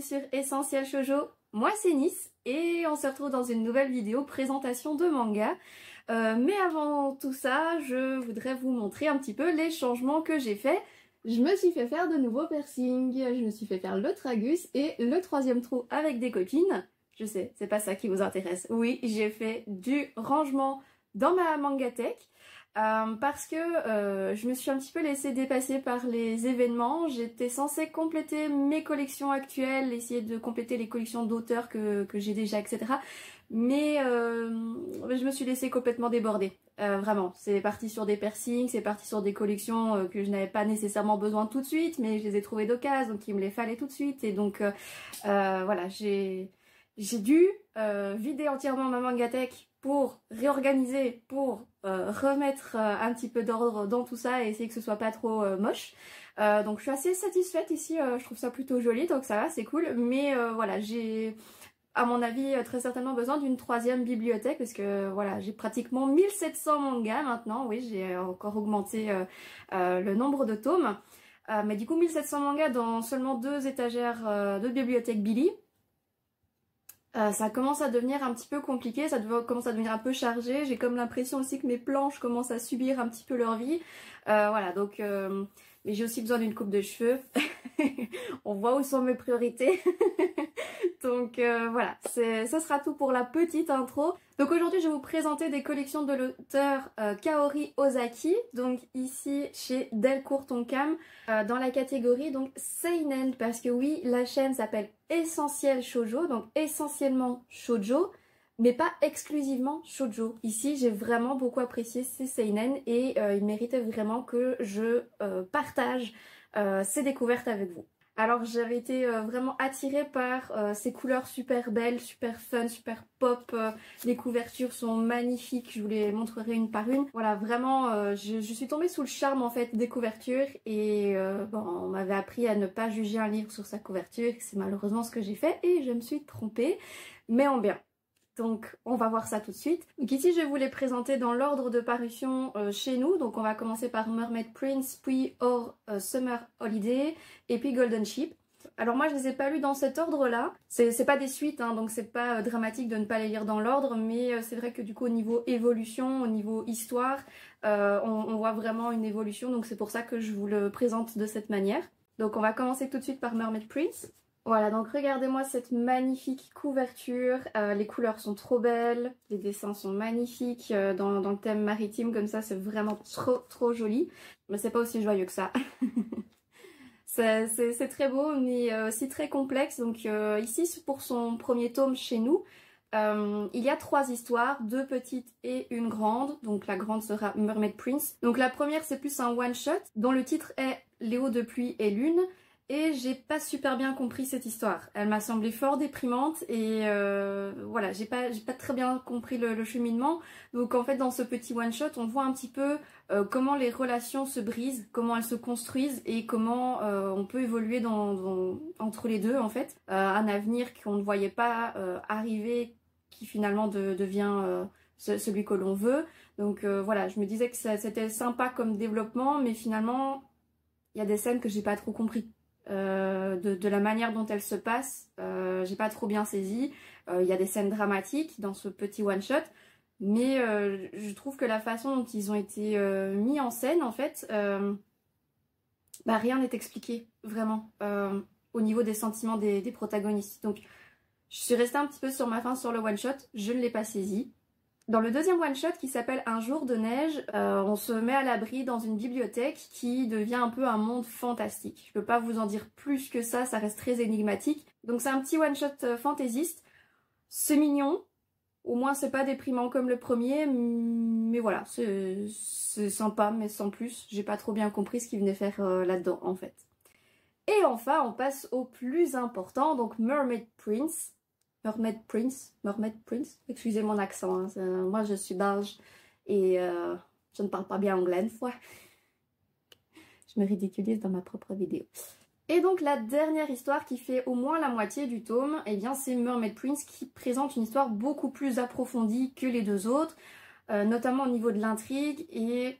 sur Essentiel Shoujo, moi c'est Nice et on se retrouve dans une nouvelle vidéo présentation de manga. Mais avant tout ça, je voudrais vous montrer un petit peu les changements que j'ai faits. Je me suis fait faire de nouveaux piercings, je me suis fait faire le tragus et le troisième trou avec des copines. Je sais, c'est pas ça qui vous intéresse. Oui, j'ai fait du rangement dans ma mangatech. Parce que je me suis un petit peu laissée dépasser par les événements. J'étais censée compléter mes collections actuelles, essayer de compléter les collections d'auteurs que j'ai déjà, etc. Mais je me suis laissée complètement déborder. Vraiment, c'est parti sur des piercings, c'est parti sur des collections que je n'avais pas nécessairement besoin tout de suite, mais je les ai trouvées d'occasion, donc il me les fallait tout de suite. Et donc voilà, j'ai dû vider entièrement ma mangatech pour réorganiser, pour remettre un petit peu d'ordre dans tout ça et essayer que ce soit pas trop moche. Donc je suis assez satisfaite ici, je trouve ça plutôt joli, donc ça va, c'est cool. Mais voilà, j'ai à mon avis très certainement besoin d'une troisième bibliothèque parce que voilà, j'ai pratiquement 1700 mangas maintenant. Oui, j'ai encore augmenté le nombre de tomes. Mais du coup 1700 mangas dans seulement 2 étagères de bibliothèque Billy. Ça commence à devenir un petit peu compliqué, ça commence à devenir un peu chargé. J'ai comme l'impression aussi que mes planches commencent à subir un petit peu leur vie. Voilà, donc... mais j'ai aussi besoin d'une coupe de cheveux. On voit où sont mes priorités. Donc voilà, ça sera tout pour la petite intro. Donc aujourd'hui je vais vous présenter des collections de l'auteur Kaori Ozaki, donc ici chez Delcourt Tonkam, dans la catégorie donc Seinen, parce que oui, la chaîne s'appelle Essentiel Shoujo, donc essentiellement shoujo, mais pas exclusivement shoujo. Ici j'ai vraiment beaucoup apprécié ces Seinen et il méritait vraiment que je partage ces découvertes avec vous. Alors j'avais été vraiment attirée par ces couleurs super belles, super fun, super pop. Les couvertures sont magnifiques, je vous les montrerai une par une. Voilà, vraiment, je suis tombée sous le charme en fait des couvertures et bon, on m'avait appris à ne pas juger un livre sur sa couverture. C'est malheureusement ce que j'ai fait et je me suis trompée, mais en bien. Donc on va voir ça tout de suite. Donc ici je vais vous les présenter dans l'ordre de parution chez nous. Donc on va commencer par Mermaid Prince, puis Or Summer Holiday et puis Golden Ship. Alors moi je les ai pas lus dans cet ordre là. C'est pas des suites hein, donc c'est pas dramatique de ne pas les lire dans l'ordre, mais c'est vrai que du coup au niveau évolution, au niveau histoire, on voit vraiment une évolution, donc c'est pour ça que je vous le présente de cette manière. Donc on va commencer tout de suite par Mermaid Prince. Voilà, donc regardez-moi cette magnifique couverture, les couleurs sont trop belles, les dessins sont magnifiques, dans le thème maritime comme ça, c'est vraiment trop joli, mais c'est pas aussi joyeux que ça. C'est très beau, mais aussi très complexe, donc ici pour son premier tome chez nous, il y a 3 histoires, 2 petites et une grande, donc la grande sera Mermaid Prince. Donc la première c'est plus un one-shot, dont le titre est Léo de pluie et lune. Et j'ai pas super bien compris cette histoire. Elle m'a semblé fort déprimante et voilà, j'ai pas très bien compris le cheminement. Donc en fait dans ce petit one shot on voit un petit peu comment les relations se brisent, comment elles se construisent et comment on peut évoluer entre les deux en fait. Un avenir qu'on ne voyait pas arriver qui finalement devient celui que l'on veut. Donc voilà, je me disais que c'était sympa comme développement, mais finalement il y a des scènes que j'ai pas trop compris. De la manière dont elle se passe, j'ai pas trop bien saisi. Il y a des scènes dramatiques dans ce petit one shot, mais je trouve que la façon dont ils ont été mis en scène en fait, bah, rien n'est expliqué vraiment au niveau des sentiments des protagonistes. Donc je suis restée un petit peu sur ma faim sur le one shot, je ne l'ai pas saisi. Dans le deuxième one-shot qui s'appelle Un jour de neige, on se met à l'abri dans une bibliothèque qui devient un peu un monde fantastique. Je peux pas vous en dire plus que ça reste très énigmatique. Donc c'est un petit one-shot fantaisiste, c'est mignon, au moins c'est pas déprimant comme le premier, mais voilà, c'est sympa mais sans plus. J'ai pas trop bien compris ce qu'il venait faire là-dedans en fait. Et enfin on passe au plus important, donc Mermaid Prince. Mermaid Prince, excusez mon accent, hein, moi je suis belge et je ne parle pas bien anglais une fois. Je me ridiculise dans ma propre vidéo. Et donc la dernière histoire qui fait au moins la moitié du tome, eh bien c'est Mermaid Prince qui présente une histoire beaucoup plus approfondie que les 2 autres, notamment au niveau de l'intrigue, et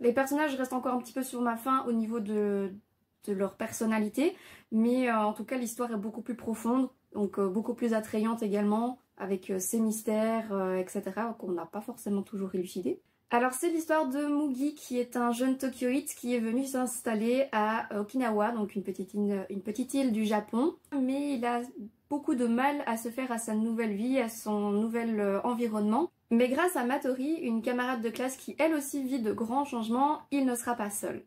les personnages restent encore un petit peu sur ma faim au niveau de de leur personnalité, mais en tout cas l'histoire est beaucoup plus profonde, donc beaucoup plus attrayante également, avec ses mystères, etc., qu'on n'a pas forcément toujours élucidés. Alors c'est l'histoire de Mugi qui est un jeune Tokyoïte qui est venu s'installer à Okinawa, donc une petite île du Japon, mais il a beaucoup de mal à se faire à sa nouvelle vie, à son nouvel environnement. Mais grâce à Matori, une camarade de classe qui elle aussi vit de grands changements, il ne sera pas seul.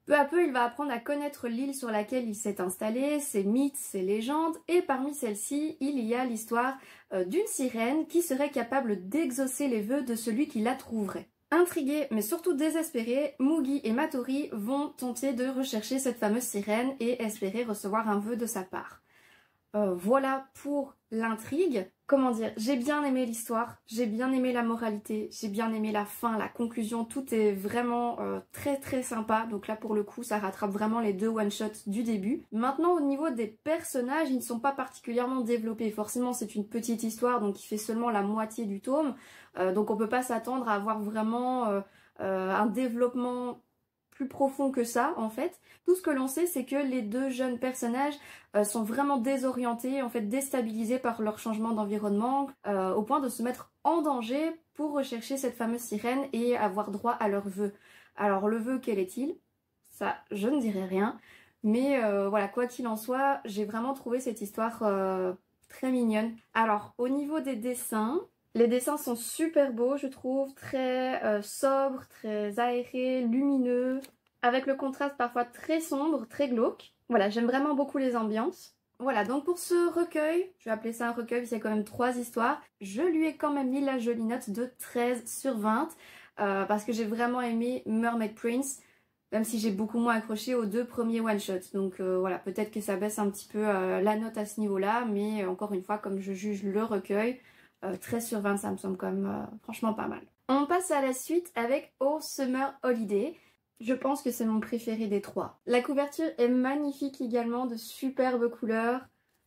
Peu à peu, il va apprendre à connaître l'île sur laquelle il s'est installé, ses mythes, ses légendes, et parmi celles-ci, il y a l'histoire d'une sirène qui serait capable d'exaucer les vœux de celui qui la trouverait. Intrigués, mais surtout désespérés, Mugi et Matori vont tenter de rechercher cette fameuse sirène et espérer recevoir un vœu de sa part. Voilà pour l'intrigue. Comment dire, j'ai bien aimé l'histoire, j'ai bien aimé la moralité, j'ai bien aimé la fin, la conclusion, tout est vraiment très très sympa. Donc là pour le coup ça rattrape vraiment les deux one-shots du début. Maintenant au niveau des personnages, ils ne sont pas particulièrement développés. Forcément c'est une petite histoire donc il fait seulement la moitié du tome. Donc on peut pas s'attendre à avoir vraiment un développement plus profond que ça en fait. Tout ce que l'on sait c'est que les deux jeunes personnages sont vraiment désorientés, en fait déstabilisés par leur changement d'environnement au point de se mettre en danger pour rechercher cette fameuse sirène et avoir droit à leur vœu. Alors le vœu quel est-il? Ça je ne dirai rien, mais voilà, quoi qu'il en soit, j'ai vraiment trouvé cette histoire très mignonne. Alors au niveau des dessins, les dessins sont super beaux, je trouve, très sobres, très aérés, lumineux, avec le contraste parfois très sombre, très glauque. Voilà, j'aime vraiment beaucoup les ambiances. Voilà, donc pour ce recueil, je vais appeler ça un recueil, parce qu'il y a quand même 3 histoires, je lui ai quand même mis la jolie note de 13/20, parce que j'ai vraiment aimé Mermaid Prince, même si j'ai beaucoup moins accroché aux 2 premiers one-shots. Donc voilà, peut-être que ça baisse un petit peu la note à ce niveau-là, mais encore une fois, comme je juge le recueil, 13/20, ça me semble quand même franchement pas mal. On passe à la suite avec All Summer Holiday. Je pense que c'est mon préféré des 3. La couverture est magnifique également, de superbes couleurs,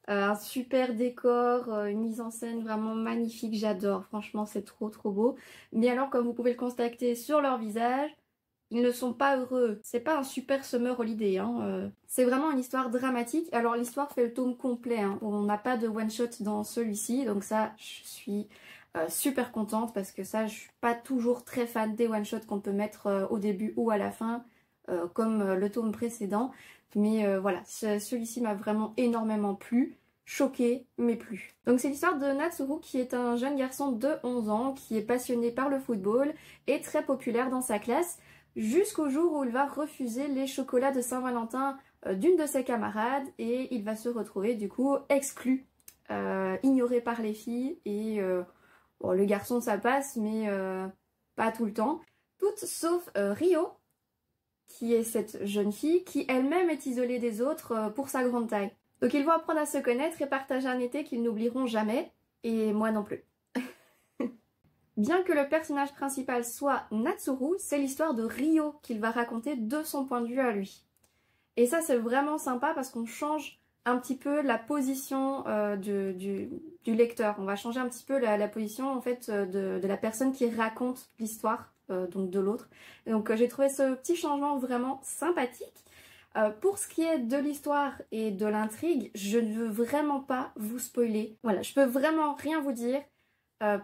un super décor, une mise en scène vraiment magnifique, j'adore. Franchement, c'est trop trop beau. Mais alors, comme vous pouvez le constater sur leur visage, ils ne sont pas heureux. C'est pas un super summer holiday, hein. C'est vraiment une histoire dramatique. Alors l'histoire fait le tome complet, hein. On n'a pas de one shot dans celui-ci, donc ça je suis super contente parce que ça je suis pas toujours très fan des one shots qu'on peut mettre au début ou à la fin, comme le tome précédent. Mais voilà, celui-ci m'a vraiment énormément plu. Choqué, mais plu. Donc c'est l'histoire de Natsuru qui est un jeune garçon de 11 ans qui est passionné par le football et très populaire dans sa classe, jusqu'au jour où il va refuser les chocolats de Saint-Valentin d'une de ses camarades et il va se retrouver du coup exclu, ignoré par les filles et bon, le garçon ça passe mais pas tout le temps. Toutes sauf Rio, qui est cette jeune fille qui elle-même est isolée des autres pour sa grande taille. Donc ils vont apprendre à se connaître et partager un été qu'ils n'oublieront jamais, et moi non plus. Bien que le personnage principal soit Natsuru, c'est l'histoire de Rio qu'il va raconter de son point de vue à lui. Et ça c'est vraiment sympa parce qu'on change un petit peu la position du lecteur. On va changer un petit peu la position en fait de la personne qui raconte l'histoire, donc de l'autre. Donc j'ai trouvé ce petit changement vraiment sympathique. Pour ce qui est de l'histoire et de l'intrigue, je ne veux vraiment pas vous spoiler. Voilà, je peux vraiment rien vous dire.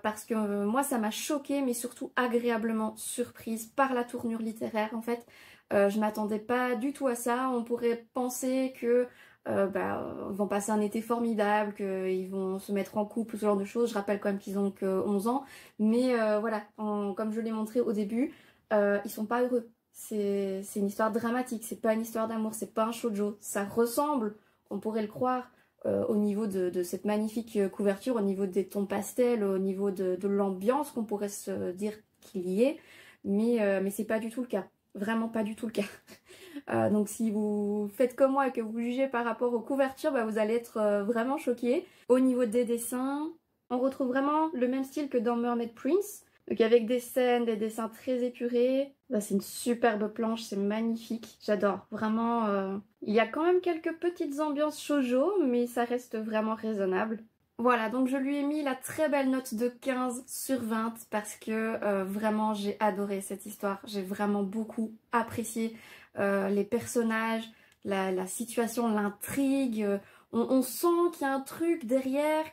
Parce que moi ça m'a choquée mais surtout agréablement surprise par la tournure littéraire en fait. Je m'attendais pas du tout à ça. On pourrait penser que ils vont passer un été formidable, qu'ils vont se mettre en couple, ce genre de choses. Je rappelle quand même qu'ils ont que 11 ans, mais voilà, comme je l'ai montré au début, ils sont pas heureux. C'est une histoire dramatique, c'est pas une histoire d'amour, c'est pas un shoujo. Ça ressemble, on pourrait le croire, au niveau de cette magnifique couverture, au niveau des tons pastels, au niveau de l'ambiance qu'on pourrait se dire qu'il y est, mais c'est pas du tout le cas, vraiment pas du tout le cas. Donc si vous faites comme moi et que vous jugez par rapport aux couvertures, vous allez être vraiment choqués. Au niveau des dessins, on retrouve vraiment le même style que dans Mermaid Prince, donc avec des scènes, des dessins très épurés. C'est une superbe planche, c'est magnifique, j'adore, vraiment. Il y a quand même quelques petites ambiances shoujo, mais ça reste vraiment raisonnable. Voilà, donc je lui ai mis la très belle note de 15/20 parce que vraiment j'ai adoré cette histoire. J'ai vraiment beaucoup apprécié les personnages, la situation, l'intrigue. On sent qu'il y a un truc derrière,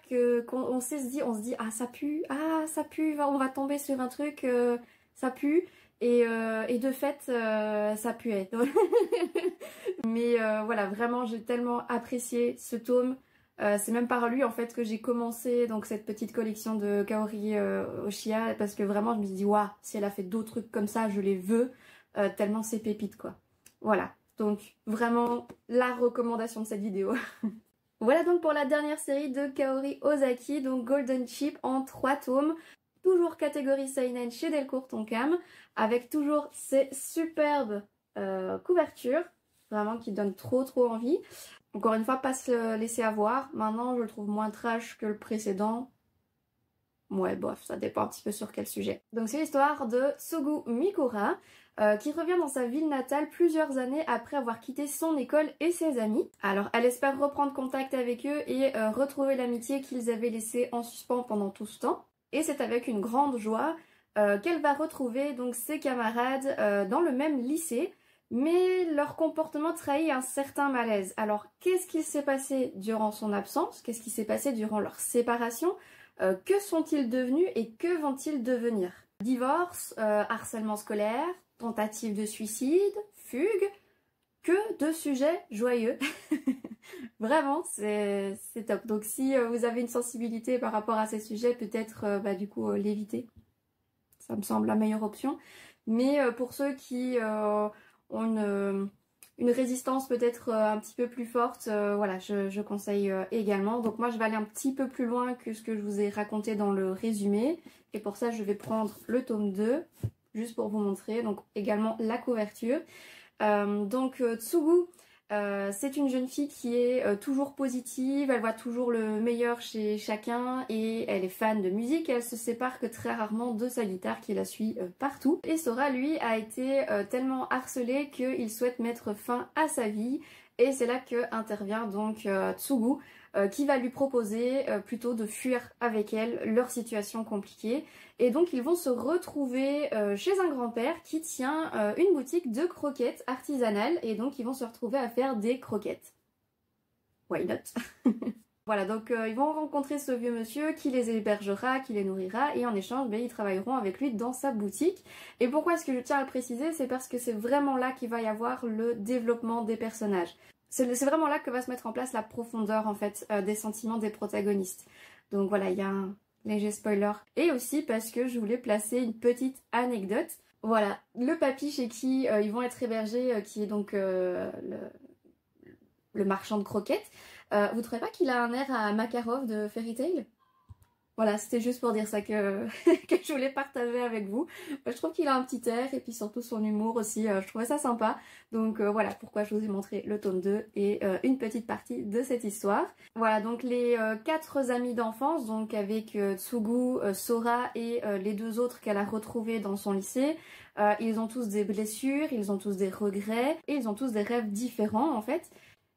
qu'on se dit ah ça pue, on va tomber sur un truc, ça pue. Et de fait, ça puait. Mais voilà, vraiment, j'ai tellement apprécié ce tome. C'est même par lui en fait que j'ai commencé donc cette petite collection de Kaori Oshia, parce que vraiment je me suis dit waouh, si elle a fait d'autres trucs comme ça, je les veux, tellement c'est pépite quoi. Voilà, donc vraiment la recommandation de cette vidéo. Voilà donc pour la dernière série de Kaori Ozaki, donc Golden Chip en 3 tomes. Toujours catégorie seinen chez Delcourt Tonkam, avec toujours ces superbes couvertures, vraiment qui donnent trop envie. Encore une fois, pas se laisser avoir. Maintenant, je le trouve moins trash que le précédent. Ouais, bof, ça dépend un petit peu sur quel sujet. Donc c'est l'histoire de Tsugu Mikura, qui revient dans sa ville natale plusieurs années après avoir quitté son école et ses amis. Alors elle espère reprendre contact avec eux et retrouver l'amitié qu'ils avaient laissée en suspens pendant tout ce temps. Et c'est avec une grande joie qu'elle va retrouver donc ses camarades dans le même lycée, mais leur comportement trahit un certain malaise. Alors qu'est-ce qui s'est passé durant son absence? Qu'est-ce qui s'est passé durant leur séparation? Que sont-ils devenus et que vont-ils devenir? Divorce, harcèlement scolaire, tentative de suicide, fugue, que de sujets joyeux. Vraiment, c'est top. Donc si vous avez une sensibilité par rapport à ces sujets, peut-être du coup l'éviter. Ça me semble la meilleure option. Mais pour ceux qui ont une résistance peut-être un petit peu plus forte, voilà, je conseille également. Donc moi je vais aller un petit peu plus loin que ce que je vous ai raconté dans le résumé. Et pour ça je vais prendre le tome 2, juste pour vous montrer. Donc également la couverture. Donc Tsugu, c'est une jeune fille qui est toujours positive, elle voit toujours le meilleur chez chacun et elle est fan de musique et elle se sépare que très rarement de sa guitare qui la suit partout. Et Sora, lui, a été tellement harcelé qu'il souhaite mettre fin à sa vie et c'est là que intervient donc Tsugu, qui va lui proposer plutôt de fuir avec elle leur situation compliquée. Et donc ils vont se retrouver chez un grand-père qui tient une boutique de croquettes artisanales et donc ils vont se retrouver à faire des croquettes. Why not? Voilà, donc ils vont rencontrer ce vieux monsieur qui les hébergera, qui les nourrira et en échange ils travailleront avec lui dans sa boutique. Et pourquoi est-ce que je tiens à le préciser? C'est parce que c'est vraiment là qu'il va y avoir le développement des personnages. C'est vraiment là que va se mettre en place la profondeur en fait des sentiments des protagonistes. Donc voilà, il y a un léger spoiler. Et aussi parce que je voulais placer une petite anecdote. Voilà, le papy chez qui ils vont être hébergés, qui est donc le marchand de croquettes, vous trouvez pas qu'il a un air à Makarov de Fairy Tail? Voilà, c'était juste pour dire ça que je voulais partager avec vous. Je trouve qu'il a un petit air et puis surtout son humour aussi, je trouvais ça sympa. Donc voilà pourquoi je vous ai montré le tome 2 et une petite partie de cette histoire. Voilà, donc les 4 amis d'enfance, donc avec Tsugu, Sora et les 2 autres qu'elle a retrouvés dans son lycée. Ils ont tous des blessures, ils ont tous des regrets et ils ont tous des rêves différents en fait.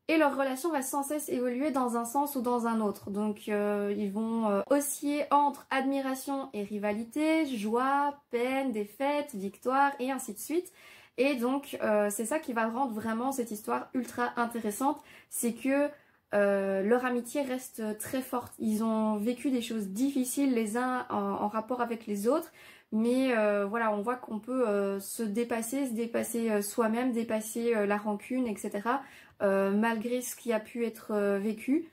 Et leur relation va sans cesse évoluer dans un sens ou dans un autre. Donc ils vont osciller entre admiration et rivalité, joie, peine, défaite, victoire et ainsi de suite. Et donc c'est ça qui va rendre vraiment cette histoire ultra intéressante. C'est que leur amitié reste très forte. Ils ont vécu des choses difficiles les uns en rapport avec les autres. Mais voilà, on voit qu'on peut se dépasser soi-même, dépasser la rancune, etc. Malgré ce qui a pu être vécu.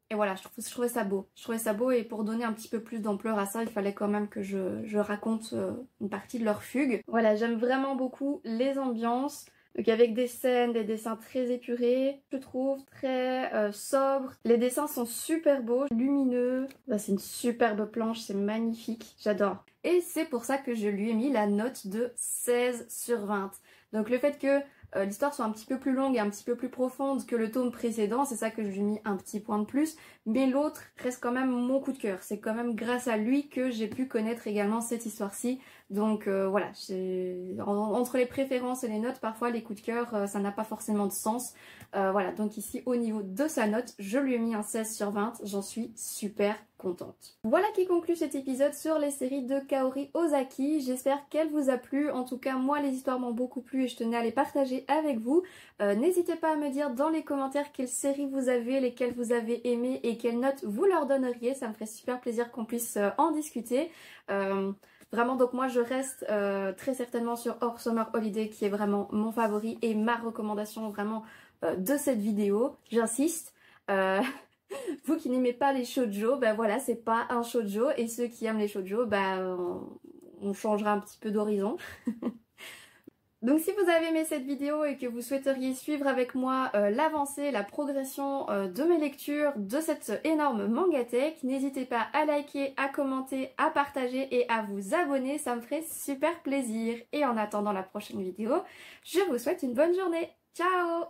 Et voilà, je trouvais ça beau. Je trouvais ça beau et pour donner un petit peu plus d'ampleur à ça, il fallait quand même que je raconte une partie de leur fugue. Voilà, j'aime vraiment beaucoup les ambiances. Donc avec des scènes, des dessins très épurés, je trouve, très sobres. Les dessins sont super beaux, lumineux. Là, c'est une superbe planche, c'est magnifique, j'adore. Et c'est pour ça que je lui ai mis la note de 16 sur 20. Donc le fait que l'histoire soit un petit peu plus longue et un petit peu plus profonde que le tome précédent, c'est ça que je lui ai mis un petit point de plus. Mais l'autre reste quand même mon coup de cœur. C'est quand même grâce à lui que j'ai pu connaître également cette histoire-ci Donc voilà, entre les préférences et les notes, parfois les coups de cœur, ça n'a pas forcément de sens. Voilà, donc ici au niveau de sa note, je lui ai mis un 16 sur 20, j'en suis super contente. Voilà qui conclut cet épisode sur les séries de Kaori Ozaki. J'espère qu'elle vous a plu. En tout cas, moi, les histoires m'ont beaucoup plu et je tenais à les partager avec vous. N'hésitez pas à me dire dans les commentaires quelles séries vous avez, lesquelles vous avez aimées et quelles notes vous leur donneriez. Ça me ferait super plaisir qu'on puisse en discuter. Vraiment, donc moi je reste très certainement sur Our Summer Holiday qui est vraiment mon favori et ma recommandation vraiment de cette vidéo. J'insiste, vous qui n'aimez pas les shoujo, ben voilà, c'est pas un shoujo, et ceux qui aiment les shoujo, ben on changera un petit peu d'horizon. Donc si vous avez aimé cette vidéo et que vous souhaiteriez suivre avec moi l'avancée, la progression de mes lectures de cette énorme mangatech, n'hésitez pas à liker, à commenter, à partager et à vous abonner, ça me ferait super plaisir. Et en attendant la prochaine vidéo, je vous souhaite une bonne journée. Ciao!